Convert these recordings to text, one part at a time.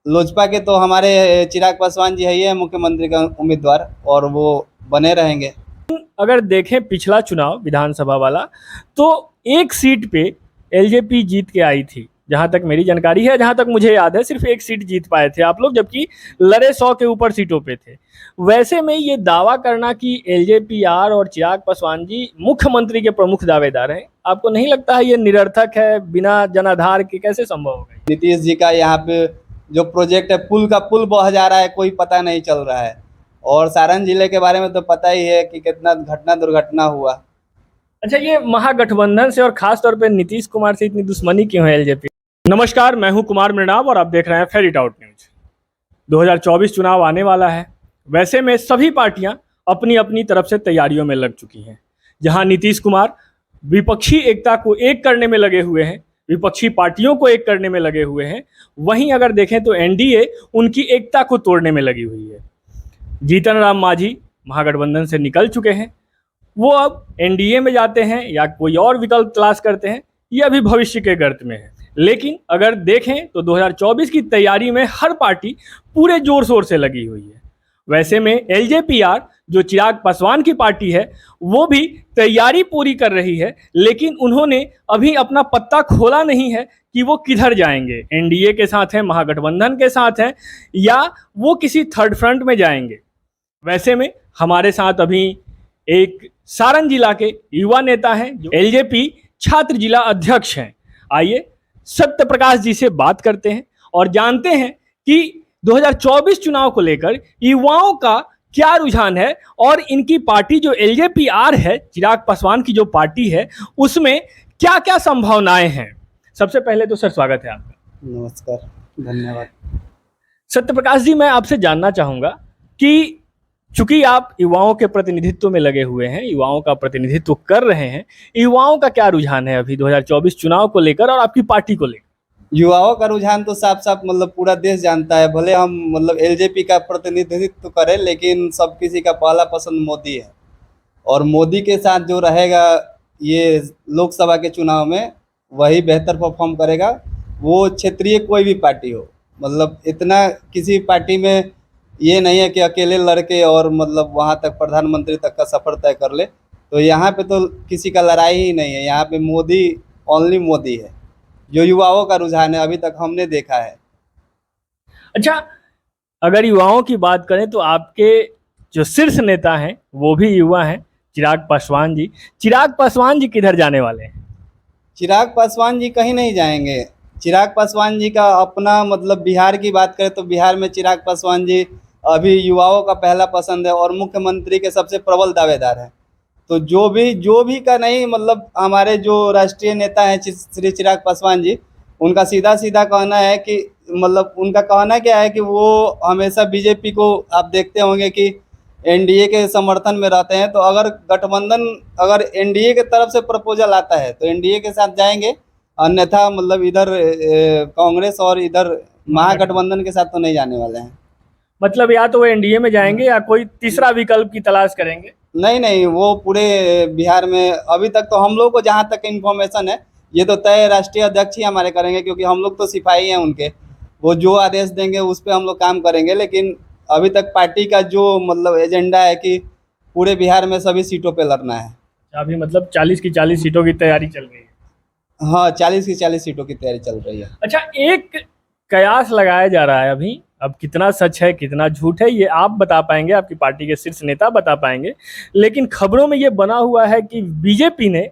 लोजपा के तो हमारे चिराग पासवान जी है, ये मुख्यमंत्री का उम्मीदवार, और वो बने रहेंगे। अगर देखें पिछला चुनाव विधानसभा वाला, तो एक सीट पे एलजेपी जीत के आई थी, जहां तक मेरी जानकारी है, जहां तक मुझे याद है सिर्फ एक सीट जीत पाए थे आप लोग, जबकि लड़े 100 के ऊपर सीटों पे थे। वैसे में ये दावा करना कि एलजेपीआर और चिराग पासवान जी मुख्यमंत्री के प्रमुख दावेदार हैं, आपको नहीं लगता है ये निरर्थक है, बिना जनाधार के कैसे संभव होगा? नीतीश जी का यहाँ पे जो प्रोजेक्ट है, पुल का पुल बह जा रहा है, कोई पता नहीं चल रहा है। और सारण जिले के बारे में तो पता ही है कि कितना घटना दुर्घटना हुआ। अच्छा, ये महागठबंधन से और खास तौर पे नीतीश कुमार से इतनी दुश्मनी क्यों है एलजेपी? नमस्कार, मैं हूं कुमार मृणाल और आप देख रहे हैं फेरिट आउट न्यूज। 2024 चुनाव आने वाला है। वैसे में सभी पार्टियां अपनी अपनी तरफ से तैयारियों में लग चुकी हैं। जहां नीतीश कुमार विपक्षी एकता को एक करने में लगे हुए हैं, विपक्षी पार्टियों को एक करने में लगे हुए हैं, वहीं अगर देखें तो एनडीए उनकी एकता को तोड़ने में लगी हुई है। जीतन राम मांझी महागठबंधन से निकल चुके हैं, वो अब एनडीए में जाते हैं या कोई और विकल्प तलाश करते हैं, ये अभी भविष्य के गर्त में है। लेकिन अगर देखें तो 2024 की तैयारी में हर पार्टी पूरे जोर शोर से लगी हुई है। वैसे में एलजेपीआर जो चिराग पासवान की पार्टी है, वो भी तैयारी पूरी कर रही है, लेकिन उन्होंने अभी अपना पत्ता खोला नहीं है कि वो किधर जाएंगे, एनडीए के साथ हैं, महागठबंधन के साथ हैं, या वो किसी थर्ड फ्रंट में जाएंगे। वैसे में हमारे साथ अभी एक सारण जिला के युवा नेता हैं जो एलजेपी छात्र जिला अध्यक्ष हैं। आइए सत्य प्रकाश जी से बात करते हैं और जानते हैं कि 2024 चुनाव को लेकर युवाओं का क्या रुझान है और इनकी पार्टी जो एलजेपीआर है, चिराग पासवान की जो पार्टी है, उसमें क्या क्या संभावनाएं हैं। सबसे पहले तो सर स्वागत है आपका। नमस्कार, धन्यवाद। सत्य प्रकाश जी, मैं आपसे जानना चाहूंगा कि चूंकि आप युवाओं के प्रतिनिधित्व में लगे हुए हैं, युवाओं का प्रतिनिधित्व कर रहे हैं, युवाओं का क्या रुझान है अभी 2024 चुनाव को लेकर और आपकी पार्टी को लेकर? युवाओं का रुझान तो साफ साफ मतलब पूरा देश जानता है। भले हम मतलब एलजेपी का प्रतिनिधित्व करें, लेकिन सब किसी का पहला पसंद मोदी है, और मोदी के साथ जो रहेगा ये लोकसभा के चुनाव में, वही बेहतर परफॉर्म करेगा। वो क्षेत्रीय कोई भी पार्टी हो, मतलब इतना किसी पार्टी में ये नहीं है कि अकेले लड़के और मतलब वहाँ तक प्रधानमंत्री तक का सफर तय कर ले। तो यहाँ पे तो किसी का लड़ाई ही नहीं है, यहाँ पे मोदी, ओनली मोदी है। जो युवाओं का रुझान है अभी तक हमने देखा है। अच्छा, अगर युवाओं की बात करें तो आपके जो शीर्ष नेता हैं वो भी युवा हैं, चिराग पासवान जी। चिराग पासवान जी किधर जाने वाले हैं? चिराग पासवान जी कहीं नहीं जाएंगे। चिराग पासवान जी का अपना मतलब बिहार की बात करें तो बिहार में चिराग पासवान जी अभी युवाओं का पहला पसंद है और मुख्यमंत्री के सबसे प्रबल दावेदार हैं। तो जो भी का नहीं, मतलब हमारे जो राष्ट्रीय नेता हैं श्री चिराग पासवान जी, उनका सीधा सीधा कहना है कि मतलब उनका कहना क्या है कि वो हमेशा बीजेपी को, आप देखते होंगे कि एनडीए के समर्थन में रहते हैं। तो अगर गठबंधन, अगर एनडीए के तरफ से प्रपोजल आता है तो एनडीए के साथ जाएंगे, अन्यथा मतलब इधर कांग्रेस और इधर महागठबंधन के साथ तो नहीं जाने वाले हैं। मतलब या तो वो एनडीए में जाएंगे या कोई तीसरा विकल्प की तलाश करेंगे? नहीं नहीं, वो पूरे बिहार में अभी तक तो हम लोग को जहाँ तक इन्फॉर्मेशन है, ये तो तय राष्ट्रीय अध्यक्ष ही हमारे करेंगे, क्योंकि हम लोग तो सिपाही हैं उनके। वो जो आदेश देंगे उस पर हम लोग काम करेंगे। लेकिन अभी तक पार्टी का जो मतलब एजेंडा है कि पूरे बिहार में सभी सीटों पे लड़ना है। अभी मतलब 40 की 40 सीटों की तैयारी चल रही है। हाँ, 40 की 40 सीटों की तैयारी चल रही है। अच्छा, एक कयास लगाया जा रहा है अभी, अब कितना सच है कितना झूठ है ये आप बता पाएंगे, आपकी पार्टी के शीर्ष नेता बता पाएंगे, लेकिन खबरों में ये बना हुआ है कि बीजेपी ने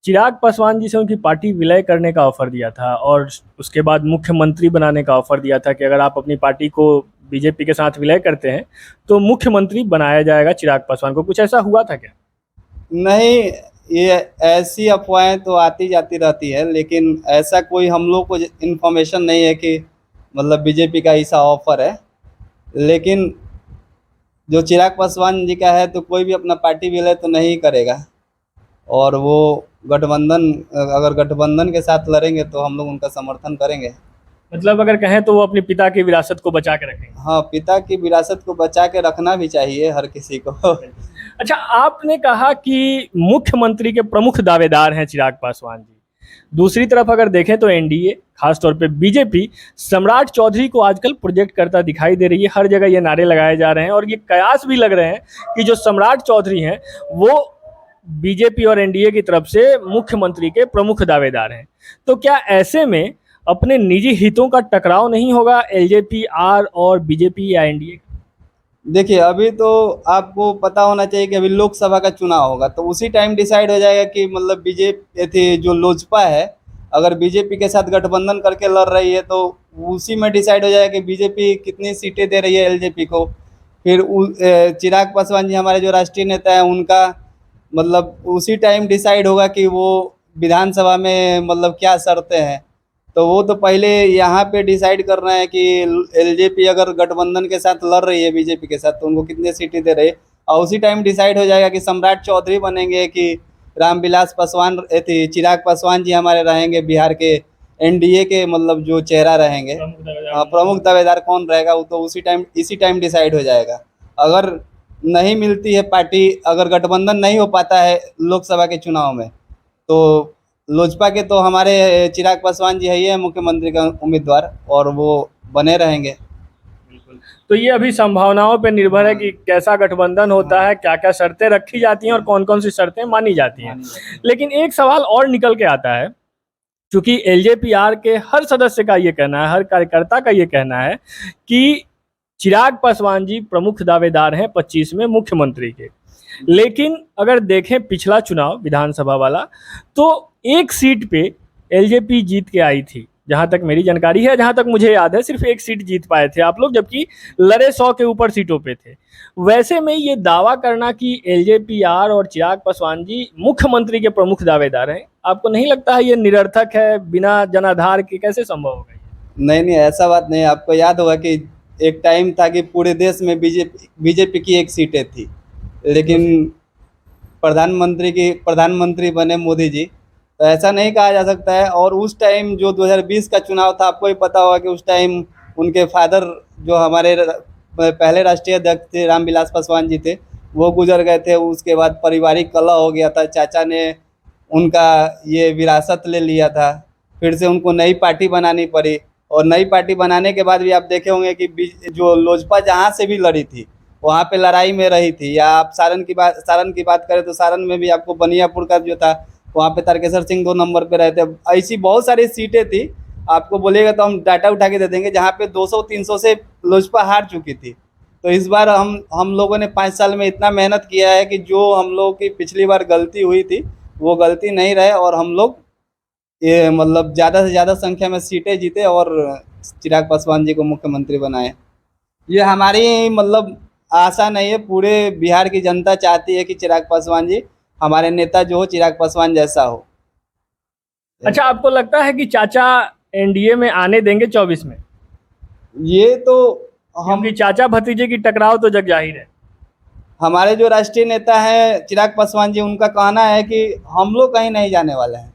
चिराग पासवान जी से उनकी पार्टी विलय करने का ऑफर दिया था और उसके बाद मुख्यमंत्री बनाने का ऑफर दिया था कि अगर आप अपनी पार्टी को बीजेपी के साथ विलय करते हैं तो मुख्यमंत्री बनाया जाएगा चिराग पासवान को। कुछ ऐसा हुआ था क्या? नहीं, ये ऐसी अफवाहें तो आती जाती रहती है, लेकिन ऐसा कोई हम लोग को इन्फॉर्मेशन नहीं है कि मतलब बीजेपी का ऐसा ऑफर है। लेकिन जो चिराग पासवान जी का है तो कोई भी अपना पार्टी विलय तो नहीं करेगा, और वो गठबंधन, अगर गठबंधन के साथ लड़ेंगे तो हम लोग उनका समर्थन करेंगे। मतलब अगर कहें तो वो अपने पिता की विरासत को बचा के रखेंगे। हाँ, पिता की विरासत को बचा के रखना भी चाहिए हर किसी को। अच्छा, आपने कहा कि मुख्यमंत्री के प्रमुख दावेदार हैं चिराग पासवान जी, दूसरी तरफ अगर देखें तो एनडीए, खासतौर पे बीजेपी, सम्राट चौधरी को आजकल प्रोजेक्ट करता दिखाई दे रही है। हर जगह ये नारे लगाए जा रहे हैं और ये कयास भी लग रहे हैं कि जो सम्राट चौधरी हैं वो बीजेपी और एनडीए की तरफ से मुख्यमंत्री के प्रमुख दावेदार हैं। तो क्या ऐसे में अपने निजी हितों का टकराव नहीं होगा एलजेपी आर और बीजेपी या एनडीए? देखिए, अभी तो आपको पता होना चाहिए कि अभी लोकसभा का चुनाव होगा, तो उसी टाइम डिसाइड हो जाएगा कि मतलब बीजेपी थी जो लोजपा है, अगर बीजेपी के साथ गठबंधन करके लड़ रही है तो उसी में डिसाइड हो जाएगा कि बीजेपी कितनी सीटें दे रही है एलजेपी को। फिर चिराग पासवान जी हमारे जो राष्ट्रीय नेता हैं उनका मतलब उसी टाइम डिसाइड होगा कि वो विधानसभा में मतलब क्या शर्तें हैं। तो वो तो पहले यहाँ पे डिसाइड करना है कि एलजेपी अगर गठबंधन के साथ लड़ रही है बीजेपी के साथ तो उनको कितने सीटें दे रही है, और उसी टाइम डिसाइड हो जाएगा कि सम्राट चौधरी बनेंगे कि रामविलास पासवान थी चिराग पासवान जी हमारे रहेंगे बिहार के एनडीए के मतलब जो चेहरा रहेंगे, प्रमुख दावेदार कौन रहेगा, वो तो इसी टाइम डिसाइड हो जाएगा। अगर नहीं मिलती है पार्टी, अगर गठबंधन नहीं हो पाता है लोकसभा के चुनाव में, तो लोजपा के तो हमारे चिराग पासवान जी है ही है मुख्यमंत्री का उम्मीदवार, और वो बने रहेंगे। तो ये अभी संभावनाओं पे निर्भर है कि कैसा गठबंधन होता है, क्या क्या शर्तें रखी जाती हैं और कौन कौन सी शर्तें मानी जाती हैं। लेकिन एक सवाल और निकल के आता है, क्योंकि एलजेपीआर के हर सदस्य का ये कहना है, हर कार्यकर्ता का ये कहना है कि चिराग पासवान जी प्रमुख दावेदार हैं 25 में मुख्यमंत्री के। लेकिन अगर देखें पिछला चुनाव विधानसभा वाला, तो एक सीट पे एलजेपी जीत के आई थी, जहां तक मेरी जानकारी है, जहां तक मुझे याद है सिर्फ एक सीट जीत पाए थे आप लोग, जबकि लड़े 100 के ऊपर सीटों पे थे। वैसे में ये दावा करना कि एलजेपीआर और चिराग पासवान जी मुख्यमंत्री के प्रमुख दावेदार हैं, आपको नहीं लगता है ये निरर्थक है, बिना जनाधार के कैसे संभव होगा? नहीं नहीं, ऐसा बात नहीं है। आपको याद होगा कि एक टाइम था कि पूरे देश में बीजेपी की एक सीटें थी, लेकिन प्रधानमंत्री बने मोदी जी, तो ऐसा नहीं कहा जा सकता है। और उस टाइम जो 2020 का चुनाव था, आपको भी पता होगा कि उस टाइम उनके फादर जो हमारे पहले राष्ट्रीय अध्यक्ष थे रामविलास पासवान जी थे, वो गुजर गए थे। उसके बाद पारिवारिक कलह हो गया था, चाचा ने उनका ये विरासत ले लिया था, फिर से उनको नई पार्टी बनानी पड़ी। और नई पार्टी बनाने के बाद भी आप देखे होंगे कि जो लोजपा जहाँ से भी लड़ी थी वहाँ पे लड़ाई में रही थी। या आप सारण की बात करें तो सारण में भी आपको बनियापुर का जो था वहाँ पे तारकेश्वर सिंह 2 नंबर पे रहते। ऐसी बहुत सारी सीटें थी, आपको बोलिएगा तो हम डाटा उठा के दे देंगे, जहाँ पे 200-300 से लोजपा हार चुकी थी। तो इस बार हम लोगों ने 5 साल में इतना मेहनत किया है कि जो हम लोग की पिछली बार गलती हुई थी वो गलती नहीं रहे, और हम लोग ये मतलब ज़्यादा से ज़्यादा संख्या में सीटें जीते और चिराग पासवान जी को मुख्यमंत्री बनाए। ये हमारी मतलब आशा नहीं है, पूरे बिहार की जनता चाहती है कि चिराग पासवान जी हमारे नेता जो हो चिराग पासवान जैसा हो। अच्छा, आपको लगता है कि चाचा एनडीए में आने देंगे 24 में? ये तो क्योंकि चाचा भतीजे की टकराव तो जग जाहिर है। हमारे जो राष्ट्रीय नेता हैं चिराग पासवान जी, उनका कहना है कि हम लोग कहीं नहीं जाने वाले हैं,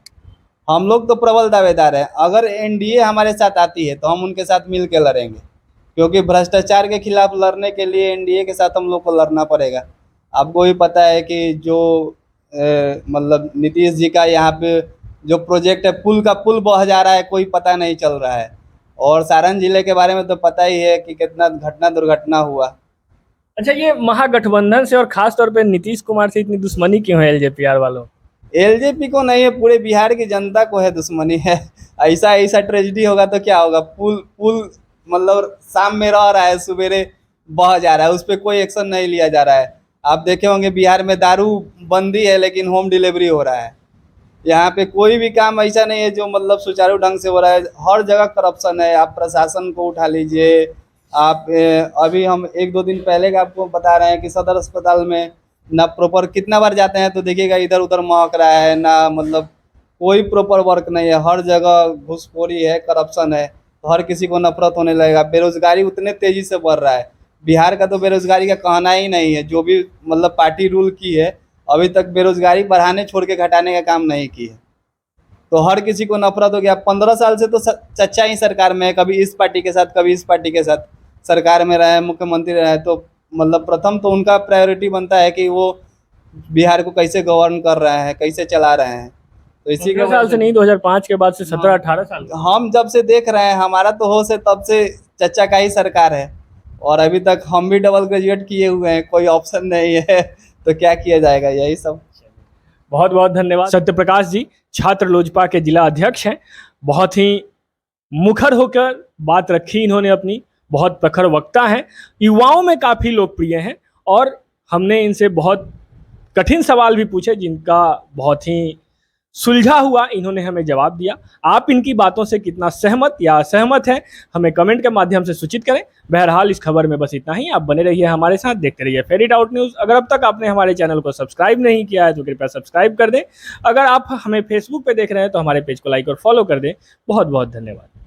हम लोग तो प्रबल दावेदार हैं। अगर एनडीए हमारे साथ आती है तो हम उनके साथ मिल के लड़ेंगे, क्योंकि भ्रष्टाचार के खिलाफ लड़ने के लिए एनडीए के साथ हम लोग को लड़ना पड़ेगा। आपको भी पता है कि जो मतलब नीतीश जी का यहाँ पे जो प्रोजेक्ट है, पुल बह जा रहा है, कोई पता नहीं चल रहा है। और सारण जिले के बारे में तो पता ही है कि कितना दुर्घटना हुआ। अच्छा, ये महागठबंधन से और खास तौर पे नीतीश कुमार से इतनी दुश्मनी क्यों है एलजेपीआर वालों? एलजेपी को नहीं है, पूरे बिहार की जनता को है दुश्मनी है। ऐसा ट्रेजेडी होगा तो क्या होगा? पुल मतलब शाम में रह रहा है, सवेरे बह जा रहा है, उस पर कोई एक्शन नहीं लिया जा रहा है। आप देखे होंगे बिहार में दारू बंदी है लेकिन होम डिलीवरी हो रहा है। यहाँ पे कोई भी काम ऐसा नहीं है जो मतलब सुचारू ढंग से हो रहा है, हर जगह करप्शन है। आप प्रशासन को उठा लीजिए, आप अभी हम 1-2 दिन पहले का आपको बता रहे हैं कि सदर अस्पताल में ना प्रॉपर, कितना बार जाते हैं तो देखिएगा इधर उधर महक रहा है, ना मतलब कोई प्रॉपर वर्क नहीं है, हर जगह घूसखोरी है, करप्शन है, तो हर किसी को नफरत होने लगेगा। बेरोजगारी उतने तेजी से बढ़ रहा है, बिहार का तो बेरोजगारी का कहना ही नहीं है। जो भी मतलब पार्टी रूल की है अभी तक बेरोजगारी बढ़ाने छोड़ के घटाने का काम नहीं की है, तो हर किसी को नफरत हो गया। 15 साल से तो चच्चा ही सरकार में है, कभी इस पार्टी के साथ कभी इस पार्टी के साथ सरकार में रहे, मुख्यमंत्री रहे, तो मतलब प्रथम तो उनका प्रायोरिटी बनता है कि वो बिहार को कैसे गवर्न कर रहे हैं, कैसे चला रहे हैं। तो इसी के 17 साल से नहीं, 2005 के बाद से 17-18 साल हम जब से देख रहे हैं, हमारा तो होश है तब से चचा का ही सरकार है, और अभी तक हम भी डबल ग्रेजुएट किए हुए हैं, कोई ऑप्शन नहीं है तो क्या किया जाएगा, यही सब। बहुत बहुत धन्यवाद। सत्यप्रकाश जी छात्र लोजपा के जिला अध्यक्ष हैं, बहुत ही मुखर होकर बात रखी इन्होंने अपनी, बहुत प्रखर वक्ता हैं, युवाओं में काफ़ी लोकप्रिय हैं, और हमने इनसे बहुत कठिन सवाल भी पूछे जिनका बहुत ही सुलझा हुआ इन्होंने हमें जवाब दिया। आप इनकी बातों से कितना सहमत या असहमत हैं, हमें कमेंट के माध्यम से सूचित करें। बहरहाल इस खबर में बस इतना ही। आप बने रहिए हमारे साथ, देखते रहिए फेरी टाउट न्यूज़। अगर अब तक आपने हमारे चैनल को सब्सक्राइब नहीं किया है तो कृपया सब्सक्राइब कर दें। अगर आप हमें फेसबुक पे देख रहे हैं तो हमारे पेज को लाइक और फॉलो कर दें। बहुत बहुत धन्यवाद।